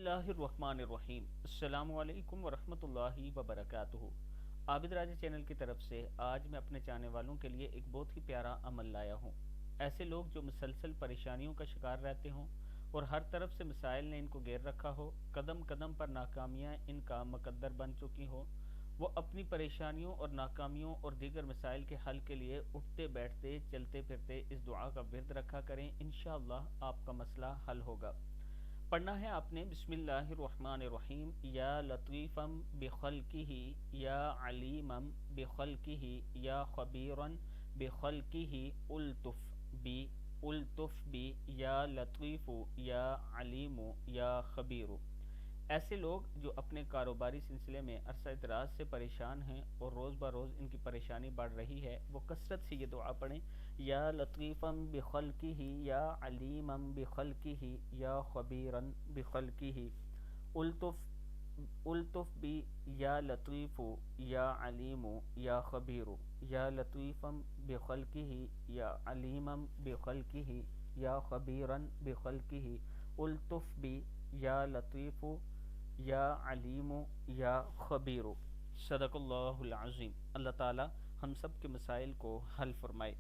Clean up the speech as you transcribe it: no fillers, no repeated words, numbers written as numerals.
اللہ الرحمن الرحیم۔ السلام علیکم ورحمۃ اللہ وبرکاتہ۔ عابد راجہ چینل کی طرف سے آج میں اپنے چاہنے والوں کے لیے ایک بہت ہی پیارا عمل لایا ہوں۔ ایسے لوگ جو مسلسل پریشانیوں کا شکار رہتے ہوں اور ہر طرف سے مسائل نے ان کو گھیر رکھا ہو، قدم قدم پر ناکامیاں ان کا مقدر بن چکی ہوں، وہ اپنی پریشانیوں اور ناکامیوں اور دیگر مسائل کے حل کے لیے اٹھتے بیٹھتے چلتے پھرتے اس دعا کا ورد رکھا کریں، انشاءاللہ آپ کا مسئلہ حل ہوگا۔ پڑھنا ہے آپ نے بسم اللہ الرحمن الرحیم۔ یا لطیفم بخلقہ یا علیمم بخلقہ یا خبیرن بخلقہ الطف بی یا لطیف یا علیم یا خبیر۔ ایسے لوگ جو اپنے کاروباری سلسلے میں عرصہ دراز سے پریشان ہیں اور روز بروز ان کی پریشانی بڑھ رہی ہے، وہ کثرت سے یہ دعا پڑھیں، یا لطیفم بخلقہ یا علیمم بخلقہ یا خبیرن بخلقہ الطف بی یا لطیف یا علیم یا خبیر۔ یا لطیفم بخلقہ یا علیمم بخلقہ یا خبیرن بخلقہ الطف بی یا لطیف یا علیم یا خبیر۔ صدق اللہ العظیم۔ اللہ تعالی ہم سب کے مسائل کو حل فرمائے۔